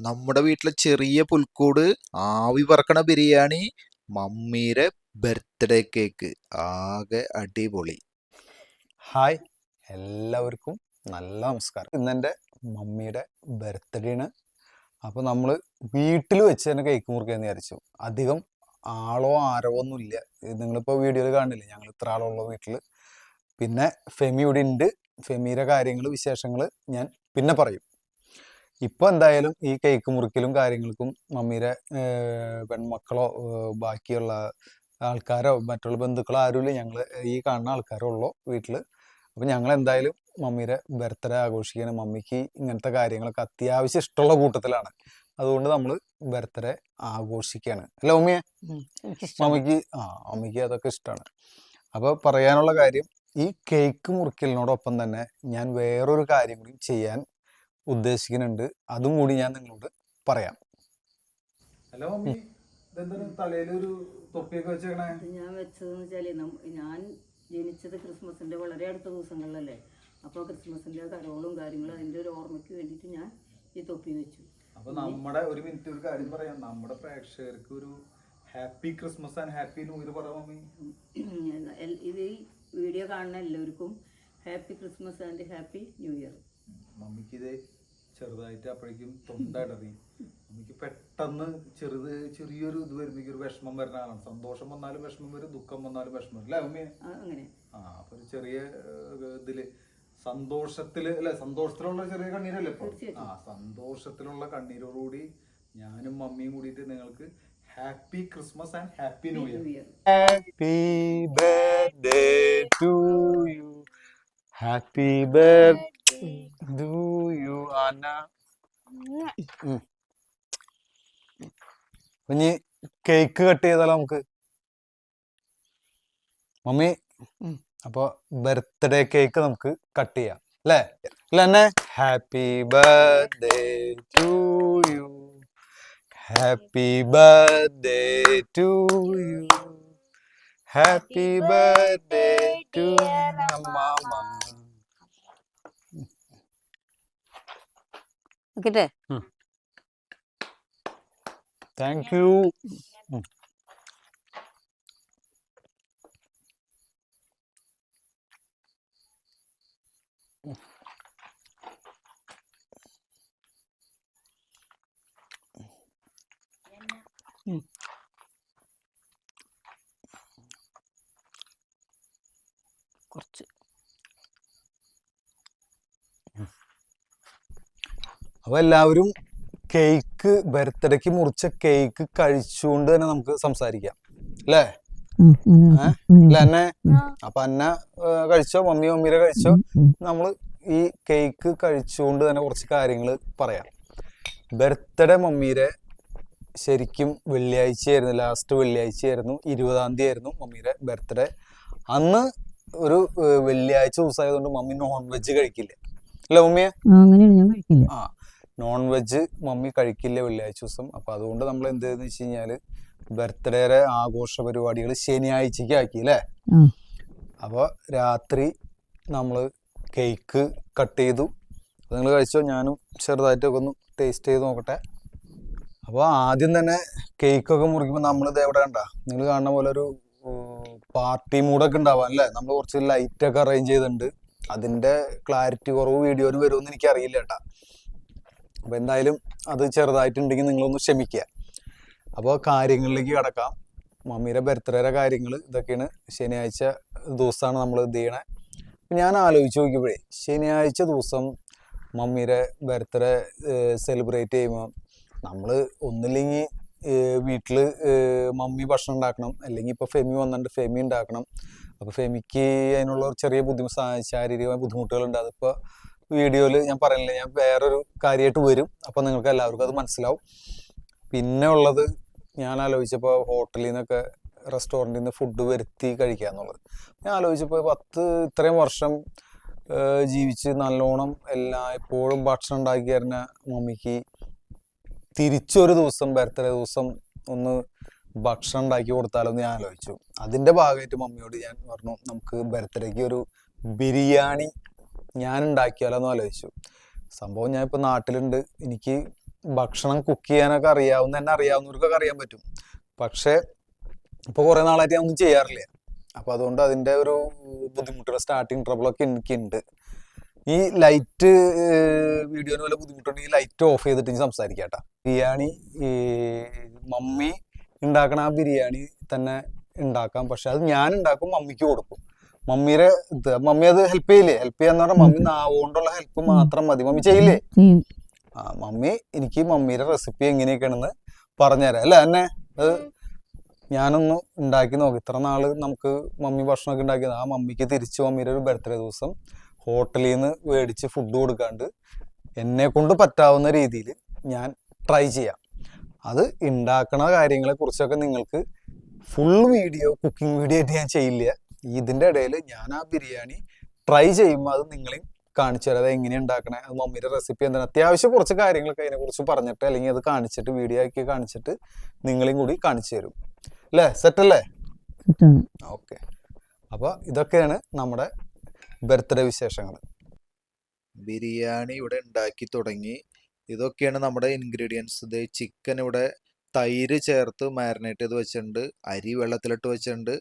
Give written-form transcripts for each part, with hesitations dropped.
നമ്മുടെ വീട്ടിലെ ചെറിയ പുൽക്കൂട്, ആവി പറക്കണ ബിരിയാണി, മമ്മീരെ ബർത്ത്ഡേ കേക്ക്. ആകെ അടിപൊളി. ഹായ്, എല്ലാവർക്കും നല്ല നമസ്കാരം. ഇന്നെൻ്റെ മമ്മിയുടെ ബർത്ത്ഡേ ആണ്. അപ്പോൾ നമ്മൾ വീട്ടിൽ വെച്ച് തന്നെ കേക്ക് മുറിക്കാമെന്ന് വിചാരിച്ചു. അധികം ആളോ ആരവോ ഇല്ല. നിങ്ങളിപ്പോൾ വീഡിയോയിൽ കാണില്ലേ, ഞങ്ങൾ ഇത്ര ആളുള്ള വീട്ടിൽ. പിന്നെ ഫെമി ഇവിടെ ഉണ്ട്. ഫെമിയുടെ കാര്യങ്ങൾ, വിശേഷങ്ങൾ ഞാൻ പിന്നെ പറയും. ഇപ്പോൾ എന്തായാലും ഈ കേക്ക് മുറിക്കലും കാര്യങ്ങൾക്കും മമ്മിയുടെ പെൺമക്കളോ ബാക്കിയുള്ള ആൾക്കാരോ മറ്റുള്ള ബന്ധുക്കളോ ആരുമില്ല. ഞങ്ങൾ ഈ കാണുന്ന ആൾക്കാരോ ഉള്ളൂ വീട്ടിൽ. അപ്പം ഞങ്ങൾ എന്തായാലും മമ്മിയുടെ ബർത്ത്ഡേ ആഘോഷിക്കാൻ, മമ്മിക്ക് ഇങ്ങനത്തെ കാര്യങ്ങളൊക്കെ അത്യാവശ്യം ഇഷ്ടമുള്ള കൂട്ടത്തിലാണ്. അതുകൊണ്ട് നമ്മൾ ബർത്ത്ഡേ ആഘോഷിക്കുകയാണ്. അല്ല മമ്മിയെ, മമ്മിക്ക് അതൊക്കെ ഇഷ്ടമാണ്. അപ്പോൾ പറയാനുള്ള കാര്യം, ഈ കേക്ക് മുറിക്കലിനോടൊപ്പം തന്നെ ഞാൻ വേറൊരു കാര്യം കൂടി ചെയ്യാൻ ഉദ്ദേശിക്കുന്നുണ്ട്. അതും കൂടി ഞാൻ നിങ്ങളോട് പറയാം. ഹലോ മമ്മി, ഇതെന്താണ് തലയിലൊരു തൊപ്പിയൊക്കെ വെച്ചേക്കണേ? ഞാൻ വെച്ചതെന്ന് വെച്ചാല് ഞാൻ ജനിച്ചത് ക്രിസ്മസിന്റെ വളരെ അടുത്ത ദിവസങ്ങളിലല്ലേ. അപ്പോൾ ക്രിസ്മസിന്റെ കരോളും കാര്യങ്ങളും അതിന്റെ ഒരു ഓർമ്മയ്ക്ക് വേണ്ടിയിട്ട് ഞാൻ ഈ തൊപ്പി വെച്ചു. അപ്പൊ നമ്മുടെ ഒരു മിനിറ്റ് ഒരു കാര്യം പറയാം. നമ്മുടെ പ്രേക്ഷകർക്ക് ഒരു happy Christmas and happy new year പറയാം മമ്മി. ഇത് ഈ വീഡിയോ കാണുന്ന എല്ലാവർക്കും happy Christmas and happy new year. മമ്മിക്ക് ഇത് ചെറുതായിട്ട് അപ്പോഴേക്കും തൊണ്ടടറി. നമുക്ക് പെട്ടെന്ന് ചെറിയൊരു ഇത് വരുമ്പോൾ ഒരു വിഷമം വരുന്ന ആളാണ്. സന്തോഷം വന്നാലും വിഷമം വരും, ദുഃഖം വന്നാലും വിഷമം വരും അല്ലേ മമ്മി? അങ്ങനെ അപ്പൊ ഒരു ചെറിയ ഇതില് സന്തോഷത്തില് അല്ലെ, സന്തോഷത്തിലുള്ള ചെറിയ കണ്ണീരല്ലേ ഇപ്പൊ? സന്തോഷത്തിലുള്ള കണ്ണീരോടുകൂടി ഞാനും മമ്മിയും കൂടിയിട്ട് നിങ്ങൾക്ക് happy Christmas and happy new year. Happy birthday to you, happy birthday to you Anna. ഇനി കേക്ക് കട്ട് ചെയ്താലോ നമുക്ക് മമ്മി? അപ്പൊ ബർത്ത്ഡേ കേക്ക് നമുക്ക് കട്ട് ചെയ്യാം അല്ലേ? അല്ല തന്നെ. Happy birthday to you, happy birthday to you, happy birthday to mamma. Okay, thank you. കുറച്ച് അപ്പൊ എല്ലാവരും കേക്ക്, ബർത്ത്ഡേക്ക് മുറിച്ച കേക്ക് കഴിച്ചുകൊണ്ട് തന്നെ നമുക്ക് സംസാരിക്കാം അല്ലേ? അന്നെ അപ്പൊ അന്ന കഴിച്ചോ, മമ്മിയുടെ കഴിച്ചോ? നമ്മള് ഈ കേക്ക് കഴിച്ചുകൊണ്ട് തന്നെ കുറച്ച് കാര്യങ്ങൾ പറയാം. ബർത്ത്ഡേ മമ്മിയുടെ ശരിക്കും വെള്ളിയാഴ്ചയായിരുന്നു, ലാസ്റ്റ് വെള്ളിയാഴ്ചയായിരുന്നു, 20-ാം തീയതി ആയിരുന്നു മമ്മിയുടെ ബർത്ത്ഡേ. അന്ന് ഒരു വെള്ളിയാഴ്ച ദിവസമായതുകൊണ്ട് മമ്മി നോൺ വെജ് കഴിക്കില്ല അല്ലേ മമ്മിയെ? നോൺ വെജ് മമ്മി കഴിക്കില്ല വെള്ളിയാഴ്ച ദിവസം. അപ്പൊ അതുകൊണ്ട് നമ്മൾ എന്ത് ചെയ്തെന്ന് വെച്ച് കഴിഞ്ഞാല് ബർത്ത്ഡേയുടെ ആഘോഷ പരിപാടികൾ ശനിയാഴ്ചക്ക് ആക്കി അല്ലേ? അപ്പോൾ രാത്രി നമ്മൾ കേക്ക് കട്ട് ചെയ്തു. നിങ്ങൾ കഴിച്ചോ? ഞാനും ചെറുതായിട്ടൊക്കെ ഒന്ന് ടേസ്റ്റ് ചെയ്ത് നോക്കട്ടെ. അപ്പോൾ ആദ്യം തന്നെ കേക്കൊക്കെ മുറിക്കുമ്പോൾ നമ്മളിത് എവിടെ കണ്ട, നിങ്ങൾ കാണുന്ന പോലെ ഒരു പാർട്ടി മൂഡൊക്കെ ഉണ്ടാവാം അല്ലേ? നമ്മൾ കുറച്ച് ലൈറ്റൊക്കെ അറേഞ്ച് ചെയ്തിട്ടുണ്ട്. അതിൻ്റെ ക്ലാരിറ്റി കുറവ് വീഡിയോയിൽ വരുമെന്ന് എനിക്കറിയില്ല കേട്ടാ. അപ്പോൾ എന്തായാലും അത് ചെറുതായിട്ടുണ്ടെങ്കിൽ നിങ്ങളൊന്ന് ക്ഷമിക്കുക. അപ്പോൾ കാര്യങ്ങളിലേക്ക് കടക്കാം. മമ്മിയുടെ ബർത്ത്ഡേയുടെ കാര്യങ്ങൾ ഇതൊക്കെയാണ്. ശനിയാഴ്ച ദിവസമാണ് നമ്മൾ ഇത് ചെയ്യണേ. ഞാൻ ആലോചിച്ച് നോക്കിയപ്പോഴേ, ശനിയാഴ്ച ദിവസം മമ്മിയുടെ ബർത്ത്ഡേ സെലിബ്രേറ്റ് ചെയ്യുമ്പോൾ നമ്മൾ ഒന്നില്ലെങ്കിൽ വീട്ടിൽ മമ്മി ഭക്ഷണം ഉണ്ടാക്കണം, അല്ലെങ്കിൽ ഇപ്പോൾ ഫെമി വന്നിട്ട് ഫെമി ഉണ്ടാക്കണം. അപ്പോൾ ഫെമിക്ക് അതിനുള്ള ചെറിയ ശാരീരികമായ ബുദ്ധിമുട്ടുകളുണ്ട്. അതിപ്പോൾ വീഡിയോയിൽ ഞാൻ പറയുന്നില്ല, ഞാൻ വേറൊരു കാര്യമായിട്ട് വരും. അപ്പോൾ നിങ്ങൾക്ക് എല്ലാവർക്കും അത് മനസ്സിലാവും. പിന്നെ ഉള്ളത്, ഞാൻ ആലോചിച്ചപ്പോൾ ഹോട്ടലിൽ നിന്നൊക്കെ, റെസ്റ്റോറൻറ്റിൽ നിന്ന് ഫുഡ് വരുത്തി കഴിക്കുക എന്നുള്ളത്. ഞാൻ ആലോചിച്ചപ്പോൾ ഇത്രയും വർഷം ജീവിച്ച് നല്ലോണം എപ്പോഴും ഭക്ഷണം ഉണ്ടാക്കി തരുന്ന മമ്മിക്ക് തിരിച്ചൊരു ദിവസം, ബർത്ത്ഡേ ദിവസം ഒന്ന് ഭക്ഷണം ഉണ്ടാക്കി കൊടുത്താലോ എന്ന് ഞാൻ ആലോചിച്ചു. അതിൻ്റെ ഭാഗമായിട്ട് മമ്മിയോട് ഞാൻ പറഞ്ഞു, നമുക്ക് ബർത്ത്ഡേക്ക് ഒരു ബിരിയാണി ഞാൻ ഉണ്ടാക്കിയാലോ എന്ന് ആലോചിച്ചു. സംഭവം ഞാൻ ഇപ്പോൾ നാട്ടിലുണ്ട്. എനിക്ക് ഭക്ഷണം കുക്ക് ചെയ്യാനൊക്കെ അറിയാവുന്ന തന്നെ അറിയാവുന്നവർക്കൊക്കെ അറിയാൻ പറ്റും. പക്ഷേ ഇപ്പോൾ കുറേ നാളായിട്ട് ഞാൻ ഒന്നും ചെയ്യാറില്ല. അപ്പോൾ അതുകൊണ്ട് അതിൻ്റെ ഒരു ബുദ്ധിമുട്ടുകൾ, സ്റ്റാർട്ടിങ് ട്രബിളൊക്കെ എനിക്കുണ്ട്. ഈ ലൈറ്റ് വീഡിയോന് വല്ല ബുദ്ധിമുട്ടുണ്ടെങ്കിൽ ലൈറ്റ് ഓഫ് ചെയ്തിട്ട് ഇനി സംസാരിക്കാം കേട്ടോ. ബിരിയാണി ഈ മമ്മി ഉണ്ടാക്കണ ആ ബിരിയാണി തന്നെ ഉണ്ടാക്കാം. പക്ഷെ അത് ഞാൻ ഉണ്ടാക്കും, മമ്മിക്ക് കൊടുക്കും. മമ്മി അത് ഹെൽപ്പ് ചെയ്യില്ലേ? ഹെൽപ്പ് ചെയ്യാന്ന് പറഞ്ഞാൽ മമ്മി നാവുകൊണ്ടുള്ള ഹെൽപ്പ് മാത്രം മതി. മമ്മി ചെയ്യില്ലേ? മമ്മി എനിക്ക് മമ്മിയുടെ റെസിപ്പി എങ്ങനെയൊക്കെയാണെന്ന് പറഞ്ഞുതരാം അല്ലേ എന്നെ? അത് ഞാനൊന്ന് ഉണ്ടാക്കി നോക്കി. ഇത്ര നാള് നമുക്ക് മമ്മി ഭക്ഷണമൊക്കെ ഉണ്ടാക്കിയത്, ആ മമ്മിക്ക് തിരിച്ച് മമ്മിയുടെ ഒരു ബർത്ത്ഡേ ദിവസം ഹോട്ടലിൽ നിന്ന് മേടിച്ച് ഫുഡ് കൊടുക്കാണ്ട് എന്നെ കൊണ്ട് പറ്റാവുന്ന രീതിയിൽ ഞാൻ ട്രൈ ചെയ്യാം. അത് ഉണ്ടാക്കണ കാര്യങ്ങളെ കുറിച്ചൊക്കെ നിങ്ങൾക്ക് ഫുൾ വീഡിയോ, കുക്കിംഗ് വീഡിയോ ആയിട്ട് ഞാൻ ചെയ്യില്ല. ഇതിൻ്റെ ഇടയിൽ ഞാൻ ആ ബിരിയാണി ട്രൈ ചെയ്യുമ്പോൾ അത് നിങ്ങളെയും കാണിച്ചു തരാം. അത് എങ്ങനെയാണ് ഉണ്ടാക്കണേ, അത് മമ്മിയുടെ റെസിപ്പി എന്താണ്, അത്യാവശ്യം കുറച്ച് കാര്യങ്ങളൊക്കെ അതിനെക്കുറിച്ച് പറഞ്ഞിട്ട്, അല്ലെങ്കിൽ അത് കാണിച്ചിട്ട് വീഡിയോ ആക്കി കാണിച്ചിട്ട് നിങ്ങളെയും കൂടി കാണിച്ചു തരും. അല്ലേ? സെറ്റല്ലേ? ഓക്കെ. അപ്പോൾ ഇതൊക്കെയാണ് നമ്മുടെ ബർത്ത്ഡേ വിശേഷങ്ങൾ. ബിരിയാണി ഇവിടെ ഉണ്ടാക്കി തുടങ്ങി. ഇതൊക്കെയാണ് നമ്മുടെ ഇൻഗ്രീഡിയൻസ്. ഇത് ചിക്കൻ ഇവിടെ തൈര് ചേർത്ത് മാരിനേറ്റ് ചെയ്ത് വെച്ചിട്ടുണ്ട്. അരി വെള്ളത്തിലിട്ട് വെച്ചിട്ടുണ്ട്.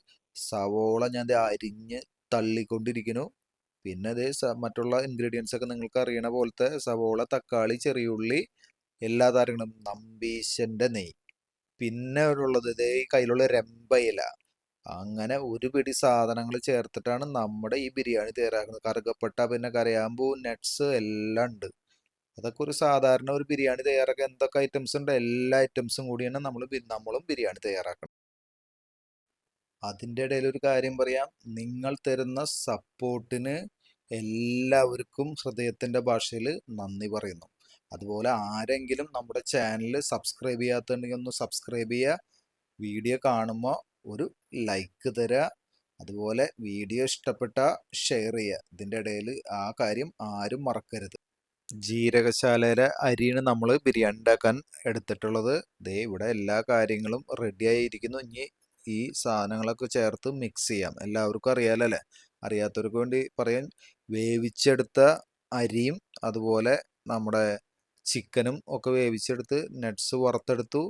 സവോള ഞാൻ ദേ അരിഞ്ഞ് തള്ളിക്കൊണ്ടിരിക്കുന്നു. പിന്നെ ഇത് മറ്റുള്ള ഇൻഗ്രീഡിയൻസ് ഒക്കെ നിങ്ങൾക്ക് അറിയണ പോലത്തെ സവോള, തക്കാളി, ചെറിയുള്ളി, എല്ലാ താരങ്ങളും, നമ്പീശൻ്റെ നെയ്യ്, പിന്നെ ഉള്ളത് ഇതേ കയ്യിലുള്ള രമ്പയില. അങ്ങനെ ഒരു പിടി സാധനങ്ങൾ ചേർത്തിട്ടാണ് നമ്മുടെ ഈ ബിരിയാണി തയ്യാറാക്കുന്നത്. കറുകപ്പട്ട, പിന്നെ കരയാമ്പൂ, നട്ട്സ് എല്ലാം ഉണ്ട്. അതൊക്കെ ഒരു സാധാരണ ഒരു ബിരിയാണി തയ്യാറാക്കാൻ എന്തൊക്കെ ഐറ്റംസ് ഉണ്ട്, എല്ലാ ഐറ്റംസും കൂടിയാണ് നമ്മളും ബിരിയാണി തയ്യാറാക്കണം. അതിൻ്റെ ഇടയിൽ ഒരു കാര്യം പറയാം. നിങ്ങൾ തരുന്ന സപ്പോർട്ടിന് എല്ലാവർക്കും ഹൃദയത്തിൻ്റെ ഭാഷയിൽ നന്ദി പറയുന്നു. അതുപോലെ ആരെങ്കിലും നമ്മുടെ ചാനൽ സബ്സ്ക്രൈബ് ചെയ്യാത്തുണ്ടെങ്കിൽ ഒന്ന് സബ്സ്ക്രൈബ് ചെയ്യുക. വീഡിയോ കാണുമ്പോൾ ഒരു ലൈക്ക് തരിക. അതുപോലെ വീഡിയോ ഇഷ്ടപ്പെട്ട ഷെയർ ചെയ്യുക. ഇതിൻ്റെ ഇടയിൽ ആ കാര്യം ആരും മറക്കരുത്. ജീരകശാലയുടെ അരിയാണ് നമ്മൾ ബിരിയാണി ഉണ്ടാക്കാൻ എടുത്തിട്ടുള്ളത്. ദേ ഇവിടെ എല്ലാ കാര്യങ്ങളും റെഡിയായിരിക്കുന്നു. ഇനി ഈ സാധനങ്ങളൊക്കെ ചേർത്ത് മിക്സ് ചെയ്യാം. എല്ലാവർക്കും അറിയാലോ അല്ലേ? അറിയാത്തവർക്ക് വേണ്ടി പറയാൻ, വേവിച്ചെടുത്ത അരിയും അതുപോലെ നമ്മുടെ ചിക്കനും ഒക്കെ വേവിച്ചെടുത്ത്, നട്ട്സ് വറുത്തെടുത്തു.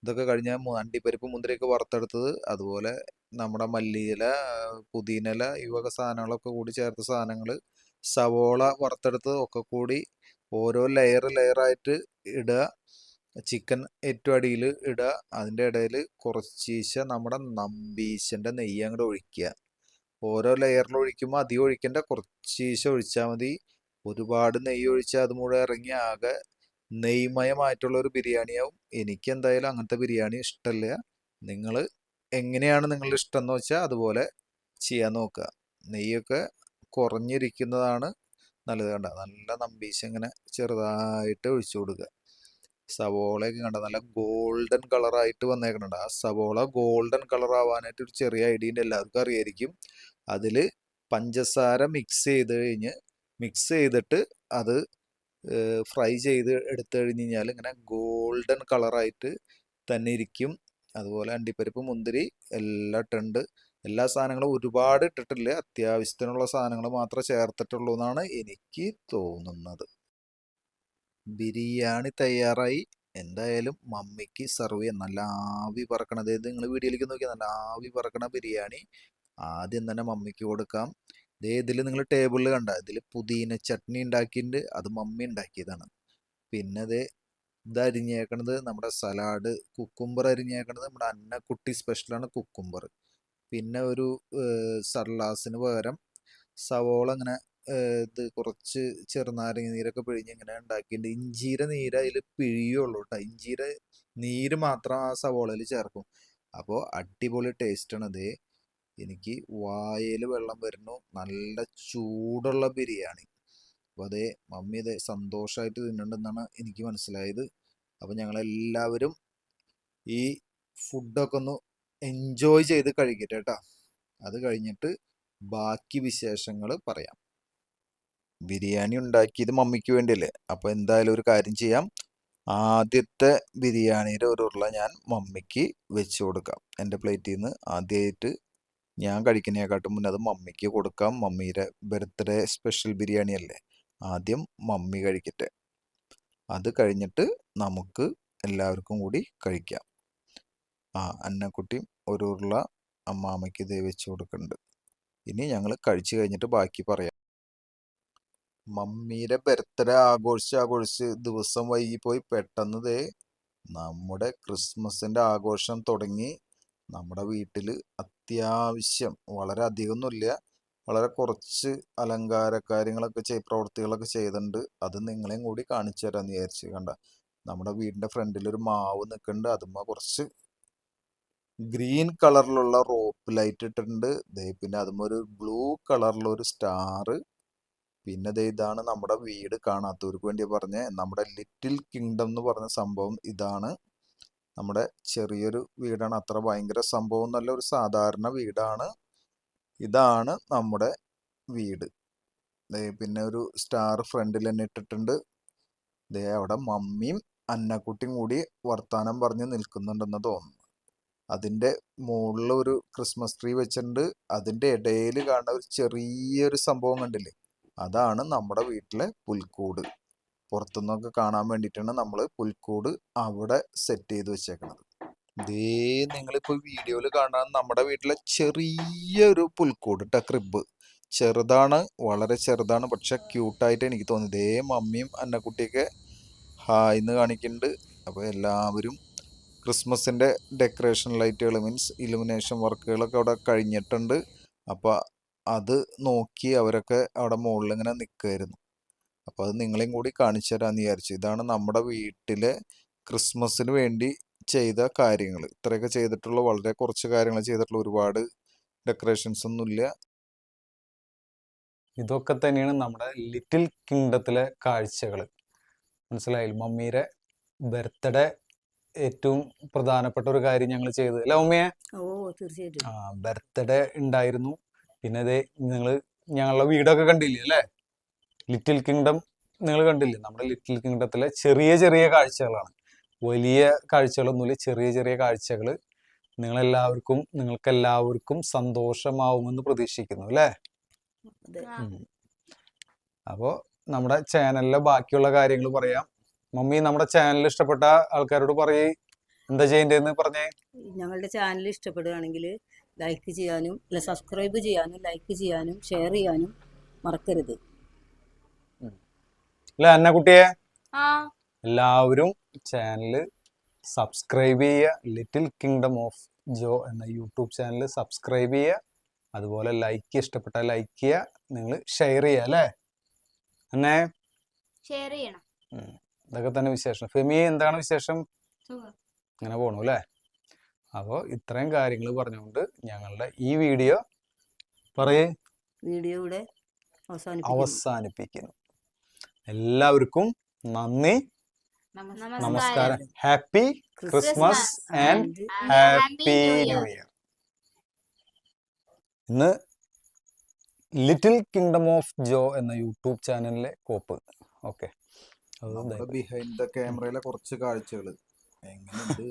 ഇതൊക്കെ കഴിഞ്ഞാൽ അണ്ടിപ്പരിപ്പ്, മുന്തിരിയൊക്കെ വറുത്തെടുത്തത്, അതുപോലെ നമ്മുടെ മല്ലിയില, പുതിനയില, ഈ വക സാധനങ്ങളൊക്കെ കൂടി ചേർത്ത സാധനങ്ങൾ, സവോള വറുത്തെടുത്തത് ഒക്കെ കൂടി ഓരോ ലെയറായിട്ട് ഇടുക. ചിക്കൻ ഏറ്റവും അടിയിൽ ഇടുക. അതിൻ്റെ ഇടയിൽ കുറച്ചീശ നമ്മുടെ നമ്പീശൻ്റെ നെയ്യ് അങ്ങോട്ട് ഒഴിക്കുക. ഓരോ ലെയറിൽ ഒഴിക്കുമ്പോൾ അധികം ഒഴിക്കേണ്ട, കുറച്ചീശ ഒഴിച്ചാൽ മതി. ഒരുപാട് നെയ്യ് ഒഴിച്ചാൽ അത് മുഴുവൻ ഇറങ്ങി ആകെ നെയ്മയമായിട്ടുള്ള ഒരു ബിരിയാണിയാവും. എനിക്ക് എന്തായാലും അങ്ങനത്തെ ബിരിയാണി ഇഷ്ടമല്ല. നിങ്ങൾ എങ്ങനെയാണ് നിങ്ങളുടെ ഇഷ്ടം എന്ന് വെച്ചാൽ അതുപോലെ ചെയ്യാൻ നോക്കുക. നെയ്യൊക്കെ കുറഞ്ഞിരിക്കുന്നതാണ് നല്ലത്. കണ്ട നല്ല നമ്പീശ ഇങ്ങനെ ചെറുതായിട്ട് ഒഴിച്ചു കൊടുക്കുക. സവോളയൊക്കെ കണ്ട നല്ല ഗോൾഡൻ കളറായിട്ട് വന്നേക്കണുണ്ട്. ആ സവോള ഗോൾഡൻ കളർ ആവാനായിട്ട് ഒരു ചെറിയ ഐഡിയ ഉണ്ട്, എല്ലാവർക്കും അറിയായിരിക്കും. അതിൽ പഞ്ചസാര മിക്സ് ചെയ്തിട്ട് അത് ഫ്രൈ ചെയ്ത് എടുത്തു കഴിഞ്ഞ് കഴിഞ്ഞാൽ ഇങ്ങനെ ഗോൾഡൻ കളറായിട്ട് തന്നെ ഇരിക്കും. അതുപോലെ അണ്ടിപ്പരിപ്പ്, മുന്തിരി എല്ലാം ഇട്ടുണ്ട്. എല്ലാ സാധനങ്ങളും ഒരുപാട് ഇട്ടിട്ടില്ല, അത്യാവശ്യത്തിനുള്ള സാധനങ്ങൾ മാത്രമേ ചേർത്തിട്ടുള്ളൂ എന്നാണ് എനിക്ക് തോന്നുന്നത്. ബിരിയാണി തയ്യാറായി. എന്തായാലും മമ്മിക്ക് സെർവ് ചെയ്യാം. നല്ല ആവി പറക്കണം. അതായത് നിങ്ങൾ വീഡിയോയിലേക്ക് നോക്കിയാൽ നല്ല ആവി പറക്കണ ബിരിയാണി ആദ്യം തന്നെ മമ്മിക്ക് കൊടുക്കാം. ഇതിൽ നിങ്ങൾ ടേബിളിൽ കണ്ട ഇതിൽ പുതിന ചട്നി ഉണ്ടാക്കിയിട്ടുണ്ട്, അത് മമ്മി ഉണ്ടാക്കിയതാണ്. പിന്നെ ഇത് അരിഞ്ഞേക്കണത് നമ്മുടെ സലാഡ്, കുക്കുംബർ അരിഞ്ഞേക്കണത് നമ്മുടെ അന്നക്കുട്ടി സ്പെഷ്യലാണ് കുക്കുംബർ. പിന്നെ ഒരു സർലാസിന് പകരം സവോള ഇങ്ങനെ ഇത് കുറച്ച് ചെറുനാരങ്ങ നീരൊക്കെ പിഴിഞ്ഞ് ഇങ്ങനെ ഉണ്ടാക്കിയിട്ടുണ്ട്. ഇഞ്ചിയുടെ നീര് അതിൽ പിഴിയുള്ളൂ കേട്ടോ. ഇഞ്ചിയുടെ നീര് മാത്രം ആ സവോളയിൽ ചേർക്കും. അപ്പോൾ അടിപൊളി ടേസ്റ്റാണ്. എനിക്ക് വായയിൽ വെള്ളം വരുന്നു. നല്ല ചൂടുള്ള ബിരിയാണി. അപ്പോൾ മമ്മി സന്തോഷമായിട്ട് തിന്നുന്നുണ്ടെന്നാണ് എനിക്ക് മനസ്സിലായത്. അപ്പോൾ ഞങ്ങളെല്ലാവരും ഈ ഫുഡൊക്കെ ഒന്ന് എൻജോയ് ചെയ്ത് കഴിക്കട്ടെ കേട്ടോ. അത് കഴിഞ്ഞിട്ട് ബാക്കി വിശേഷങ്ങൾ പറയാം. ബിരിയാണി ഉണ്ടാക്കിയത് മമ്മിക്ക് വേണ്ടിയല്ലേ, അപ്പോൾ എന്തായാലും ഒരു കാര്യം ചെയ്യാം. ആദ്യത്തെ ബിരിയാണിയുടെ ഒരു ഉരുള ഞാൻ മമ്മിക്ക് വെച്ച് കൊടുക്കാം. എൻ്റെ പ്ലേറ്റിൽ നിന്ന് ആദ്യമായിട്ട് ഞാൻ കഴിക്കുന്നതിനെക്കാട്ടും മുന്നേ അത് മമ്മിക്ക് കൊടുക്കാം. മമ്മിയുടെ ബർത്ത്ഡേ സ്പെഷ്യൽ ബിരിയാണി അല്ലേ, ആദ്യം മമ്മി കഴിക്കട്ടെ. അത് കഴിഞ്ഞിട്ട് നമുക്ക് എല്ലാവർക്കും കൂടി കഴിക്കാം. അന്നക്കുട്ടിയും ഒരു ഉരുള അമ്മാമ്മയ്ക്ക് ദേ വെച്ച് കൊടുക്കുന്നുണ്ട്. ഇനി ഞങ്ങൾ കഴിച്ചു കഴിഞ്ഞിട്ട് ബാക്കി പറയാം. മമ്മിയുടെ ബർത്ത്ഡേ ആഘോഷിച്ച് ദിവസം വൈകിപ്പോയി. പെട്ടെന്ന് ദേ നമ്മുടെ ക്രിസ്മസിന്റെ ആഘോഷം തുടങ്ങി. നമ്മുടെ വീട്ടിൽ അത്യാവശ്യം വളരെ അധികമൊന്നുമില്ല, വളരെ കുറച്ച് അലങ്കാര കാര്യങ്ങളൊക്കെ പ്രവൃത്തികളൊക്കെ ചെയ്തിട്ടുണ്ട്. അത് നിങ്ങളെയും കൂടി കാണിച്ചു തരാമെന്ന് വിചാരിച്ച്. കണ്ട, നമ്മുടെ വീടിന്റെ ഫ്രണ്ടിൽ ഒരു മാവ് നിൽക്കുന്നുണ്ട്. അതുമ്മ കുറച്ച് ഗ്രീൻ കളറിലുള്ള റോപ്പ് ലൈറ്റ് ഇട്ടിട്ടുണ്ട്. പിന്നെ അതുമ്മ ഒരു ബ്ലൂ കളറിലൊരു സ്റ്റാർ. പിന്നെ ഇതാണ് നമ്മുടെ വീട്. കാണാത്തവർക്ക് വേണ്ടി പറഞ്ഞ നമ്മുടെ ലിറ്റിൽ കിങ്ഡം എന്ന് പറഞ്ഞ സംഭവം ഇതാണ്. നമ്മുടെ ചെറിയൊരു വീടാണ്, അത്ര ഭയങ്കര സംഭവം എന്നല്ല, ഒരു സാധാരണ വീടാണ്. ഇതാണ് നമ്മുടെ വീട്. പിന്നെ ഒരു സ്റ്റാർ ഫ്രണ്ടിൽ തന്നെ ഇട്ടിട്ടുണ്ട്. അവിടെ മമ്മിയും അന്നക്കുട്ടിയും കൂടി വർത്താനം പറഞ്ഞ് നിൽക്കുന്നുണ്ടെന്ന് തോന്നുന്നു. അതിൻ്റെ മുകളിൽ ഒരു ക്രിസ്മസ് ട്രീ വെച്ചിട്ടുണ്ട്. അതിൻ്റെ ഇടയിൽ കാണുന്ന ഒരു ചെറിയൊരു സംഭവം കണ്ടില്ലേ, അതാണ് നമ്മുടെ വീട്ടിലെ പുൽക്കൂട്. പുറത്തുനിന്നൊക്കെ കാണാൻ വേണ്ടിയിട്ടാണ് നമ്മൾ പുൽക്കൂട് അവിടെ സെറ്റ് ചെയ്ത് വെച്ചേക്കണത്. നിങ്ങളിപ്പോൾ വീഡിയോയിൽ കാണാൻ നമ്മുടെ വീട്ടിലെ ചെറിയൊരു പുൽക്കൂട് ക്രിബ്. ചെറുതാണ്, വളരെ ചെറുതാണ്, പക്ഷെ ക്യൂട്ടായിട്ട് എനിക്ക് തോന്നി. മമ്മിയും അന്നക്കുട്ടിയൊക്കെ ഹായ്ന്ന് കാണിക്കുന്നുണ്ട്. അപ്പോൾ എല്ലാവരും ക്രിസ്മസിൻ്റെ ഡെക്കറേഷൻ ലൈറ്റുകൾ മീൻസ് ഇലുമിനേഷൻ വർക്കുകളൊക്കെ അവിടെ കഴിഞ്ഞിട്ടുണ്ട്. അപ്പോൾ അത് നോക്കി അവരൊക്കെ അവിടെ മുകളിൽ ഇങ്ങനെ നിൽക്കുമായിരുന്നു. അപ്പോൾ അത് നിങ്ങളെയും കൂടി കാണിച്ചു തരാമെന്ന് വിചാരിച്ചു. ഇതാണ് നമ്മുടെ വീട്ടിലെ ക്രിസ്മസിന് വേണ്ടി ചെയ്ത കാര്യങ്ങൾ. ഇത്രയൊക്കെ ചെയ്തിട്ടുള്ള, വളരെ കുറച്ച് കാര്യങ്ങൾ ചെയ്തിട്ടുള്ള, ഒരുപാട് ഡെക്കറേഷൻസ് ഒന്നുമില്ല. ഇതൊക്കെ തന്നെയാണ് നമ്മുടെ ലിറ്റിൽ കിങ്ഡത്തിലെ കാഴ്ചകൾ. മനസ്സിലായില്ല? മമ്മിയുടെ ബർത്ത്ഡേ ഏറ്റവും പ്രധാനപ്പെട്ട ഒരു കാര്യം ഞങ്ങൾ ചെയ്തത് അല്ലേ മമ്മിയെ? ഓ തീർച്ചയായിട്ടും. ബർത്ത്ഡേ ഉണ്ടായിരുന്നു. പിന്നെ അതെ, നിങ്ങൾ ഞങ്ങളുടെ വീടൊക്കെ കണ്ടില്ലേ അല്ലേ? ലിറ്റിൽ കിങ്ഡം നിങ്ങൾ കണ്ടില്ലേ? നമ്മുടെ ലിറ്റിൽ കിങ്ഡത്തിലെ ചെറിയ ചെറിയ കാഴ്ചകളാണ്, വലിയ കാഴ്ചകളൊന്നുമില്ല, ചെറിയ ചെറിയ കാഴ്ചകൾ. നിങ്ങൾക്കെല്ലാവർക്കും സന്തോഷമാവുമെന്ന് പ്രതീക്ഷിക്കുന്നു അല്ലേ? അപ്പോൾ നമ്മുടെ ചാനലിലെ ബാക്കിയുള്ള കാര്യങ്ങൾ പറയാം. മമ്മി, നമ്മുടെ ചാനൽ ഇഷ്ടപ്പെട്ട ആൾക്കാരോട് പറയേ, എന്താ ചെയ്യേണ്ടതെന്ന് പറഞ്ഞേ. ഞങ്ങളുടെ ചാനൽ ഇഷ്ടപ്പെടുകയാണെങ്കിൽ ലൈക്ക് ചെയ്യാനും, സബ്സ്ക്രൈബ് ചെയ്യാനും, ലൈക്ക് ചെയ്യാനും, ഷെയർ ചെയ്യാനും മറക്കരുത്. അല്ല അന്നക്കുട്ടിയെ, എല്ലാവരും ചാനൽ സബ്സ്ക്രൈബ് ചെയ്യുക. ലിറ്റിൽ കിങ്ഡം ഓഫ് ജോ എന്ന യൂട്യൂബ് ചാനൽ സബ്സ്ക്രൈബ് ചെയ്യുക. അതുപോലെ ഇഷ്ടപ്പെട്ട ലൈക്ക് ചെയ്യുക, നിങ്ങൾ ഷെയർ ചെയ്യുക അല്ലേ? എന്നെ ഷെയർ ചെയ്യണം. ഇതൊക്കെ തന്നെ വിശേഷം. ഫെമി, എന്താണ് വിശേഷം? അങ്ങനെ പോണു അല്ലേ? അപ്പോൾ ഇത്രയും കാര്യങ്ങൾ പറഞ്ഞുകൊണ്ട് ഞങ്ങളുടെ ഈ വീഡിയോ ഇവിടെ അവസാനിപ്പിക്കുന്നു. എല്ലാവർക്കും നന്ദി, നമസ്കാരം. Happy Christmas and happy new year. ഇന്ന് ലിറ്റിൽ കിങ്ഡം ഓഫ് ജോ എന്ന യൂട്യൂബ് ചാനലിലെ കോപ്പ്. ഓക്കെ, ബിഹൈൻഡ് ദ ക്യാമറയിലെ കുറച്ച് കാഴ്ചകൾ എങ്ങനെയുണ്ട്?